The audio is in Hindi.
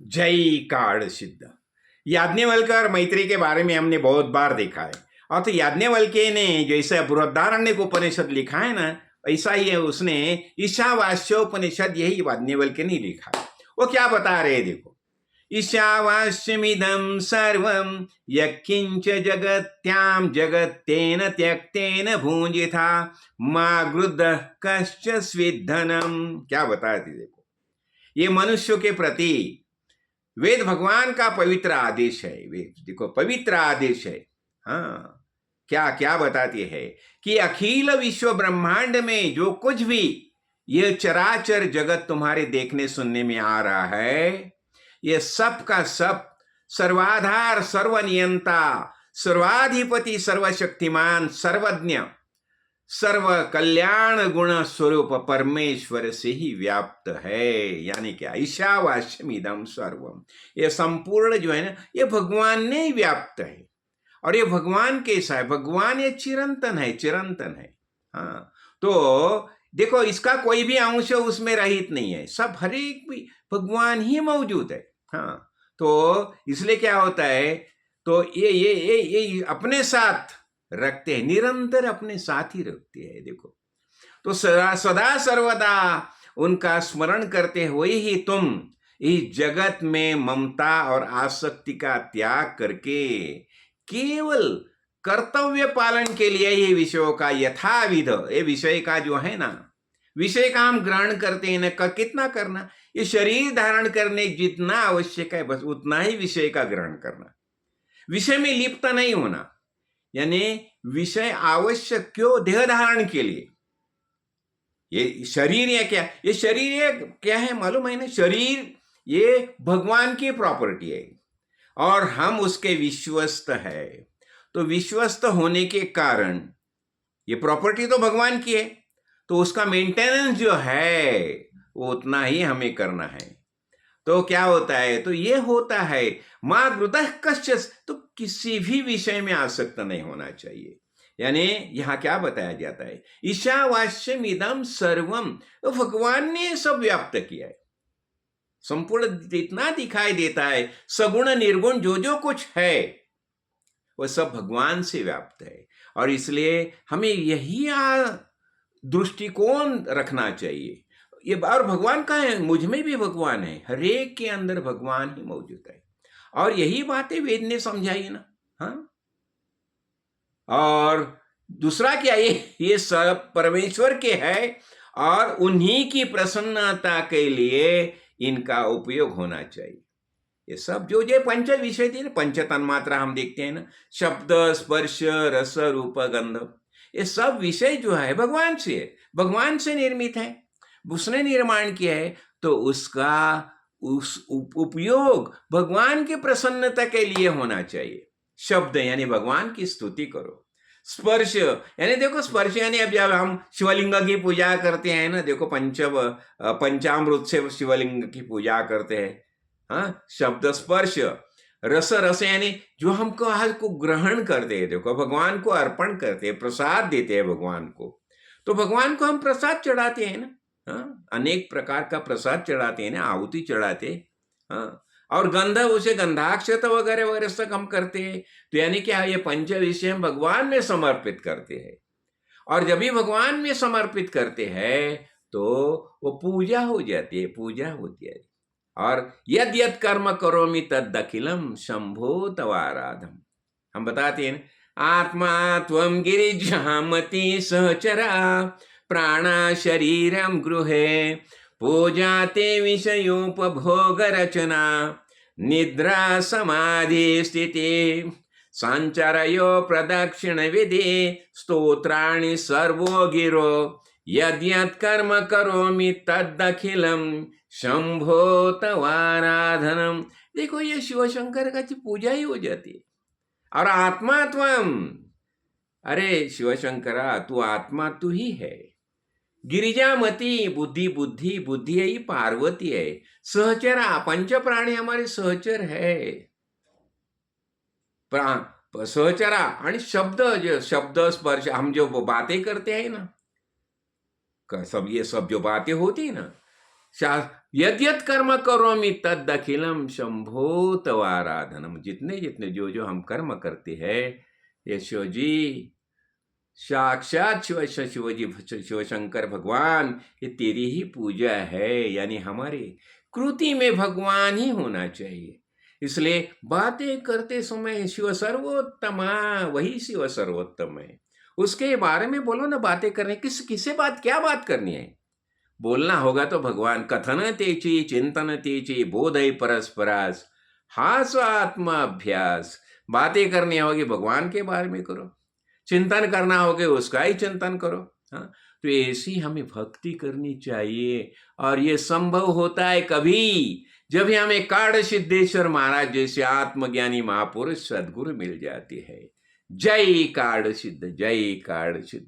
जय काल सिद्ध। याज्ञवल्क्य और मैत्री के बारे में हमने बहुत बार देखा है। और तो याज्ञवल्क्य ने जैसे बृहदारण्यक उपनिषद लिखा है ना, ऐसा ही है उसने ईशावास्योपनिषद, यही याज्ञवल्क्य ने लिखा है। वो क्या बता रहे हैं देखो, ईशावास्यमिदं सर्वं यत्किंच जगत्यां जगत्तेन त्यक्तेन भुंजिथा मा गृद्धः कश्च स्विद्धनम। क्या बताया थी देखो, ये मनुष्य के प्रति वेद भगवान का पवित्र आदेश है। वेद देखो पवित्र आदेश है। हाँ, क्या क्या बताती है कि अखिल विश्व ब्रह्मांड में जो कुछ भी ये चराचर जगत तुम्हारे देखने सुनने में आ रहा है, ये सब का सब सर्वाधार, सर्वनियंता, सर्वाधिपति, सर्वशक्तिमान, सर्वज्ञ, सर्व कल्याण गुण स्वरूप परमेश्वर से ही व्याप्त है। यानी क्या, ईशावास्यमिदं सर्वम, ये संपूर्ण जो है ना, ये भगवान ने ही व्याप्त है। और ये भगवान कैसा है? भगवान ये चिरंतन है, चिरंतन है। हाँ, तो देखो इसका कोई भी अंश उसमें रहित नहीं है, सब हर एक भी भगवान ही मौजूद है। हाँ, तो इसलिए क्या होता है, तो ये अपने साथ रखते हैं, निरंतर अपने साथ ही रखते हैं। देखो, तो सदा सर्वदा उनका स्मरण करते हुए ही तुम इस जगत में ममता और आसक्ति का त्याग करके केवल कर्तव्य पालन के लिए ही विषयों का यथाविध, ये विषय का जो है ना, विषय का हम ग्रहण करते हैं ना, कितना करना, ये शरीर धारण करने जितना आवश्यक है बस उतना ही विषय का ग्रहण करना, विषय में लिप्त नहीं होना। यानी विषय आवश्यक क्यों? देह धारण के लिए। ये शरीर है क्या, ये शरीर है क्या है मालूम है ना? शरीर ये भगवान की प्रॉपर्टी है और हम उसके विश्वस्त है। तो विश्वस्त होने के कारण ये प्रॉपर्टी तो भगवान की है, तो उसका मेंटेनेंस जो है वो उतना ही हमें करना है। तो क्या होता है, तो ये होता है मां गृद्धः कश्च, तो किसी भी विषय में आसक्त नहीं होना चाहिए। यानी यहां क्या बताया जाता है, ईशावास्यमिदं सर्वम, तो भगवान ने सब व्याप्त किया है। संपूर्ण जितना दिखाई देता है, सगुण निर्गुण जो जो कुछ है वह सब भगवान से व्याप्त है। और इसलिए हमें यही दृष्टिकोण रखना चाहिए। ये और भगवान का है, मुझ में भी भगवान है, हरेक के अंदर भगवान ही मौजूद है। और यही बातें वेद ने समझाई ना। हाँ, और दूसरा क्या, ये सब परमेश्वर के है और उन्हीं की प्रसन्नता के लिए इनका उपयोग होना चाहिए। ये सब जो पंच विषय थे ना, पंच तन्मात्रा हम देखते हैं ना, शब्द, स्पर्श, रस, रूप, गंध, ये सब विषय जो है भगवान से है, भगवान से निर्मित है, उसने निर्माण किया है। तो उसका उपयोग भगवान की प्रसन्नता के लिए होना चाहिए। शब्द यानी भगवान की स्तुति करो। स्पर्श यानी देखो, स्पर्श यानी अब जब हम शिवलिंग की पूजा करते हैं ना, देखो पंचामृत से शिवलिंग की पूजा करते हैं। हाँ, शब्द स्पर्श। रस, रस यानी जो हमको आज को ग्रहण करते हैं, देखो भगवान को अर्पण करते हैं, प्रसाद देते हैं भगवान को। तो भगवान को हम प्रसाद चढ़ाते हैं ना। हाँ, अनेक प्रकार का प्रसाद चढ़ाते हैं ना, आहुति चढ़ाते। हाँ, और गंध, उसे गंधाक्षत वगैरह वगैरह सब हम करते हैं। तो यानी क्या, ये पंच विषय हम भगवान में समर्पित करते हैं। और जब भी भगवान में समर्पित करते हैं तो वो पूजा हो जाती है, पूजा होती है। और यद यद कर्म करोमि तद अखिलम शंभो तवाराधम, हम बताते हैं, आत्मा त्वं गिरिजामति सहचरा प्राणा शरीरम गृहे पूजाते विषयोपभोग रचना निद्रा समाधि स्थिति संचरयो प्रदक्षिण विधि स्तोत्राणि सर्वो गिरो यद्यत् कर्म करोमि तदखिलम शंभो तवाराधनम। देखो, ये शिव शंकर का पूजा ही हो जाती है। और आत्मा त्वम, अरे शिव शंकरा तू आत्मा तू ही है। गिरिजामती, बुद्धि बुद्धि बुद्धि है, पार्वती है। सहचरा, पंच प्राणी हमारे सहचर है, सहचरा। आणि शब्द, जो शब्द स्पर्श, हम जो बातें करते हैं ना, सब ये सब जो बातें होती है ना, यद्यत कर्म करोमि तदखिलम शंभो तवाराधनम। जितने जितने जो जो हम कर्म करते हैं यशो जी, साक्षात शिव शंकर भगवान, ये तेरी ही पूजा है, यानी हमारे कृति में भगवान ही होना चाहिए। इसलिए बातें करते समय शिव सर्वोत्तमा, वही शिव सर्वोत्तम है, उसके बारे में बोलो ना। बातें करने किससे बात, क्या बात करनी है? बोलना होगा तो भगवान, कथन तेची चिंतन तेची बोधय परस्परास हास आत्मा अभ्यास। बातें करनी होगी भगवान के बारे में करो, चिंतन करना होगा उसका ही चिंतन करो। हाँ, तो ऐसी हमें भक्ति करनी चाहिए। और ये संभव होता है कभी, जब ही हमें काड़ सिद्धेश्वर महाराज जैसे आत्मज्ञानी महापुरुष सदगुरु मिल जाते हैं। जय काड़ सिद्ध, जय काड़ सिद्ध।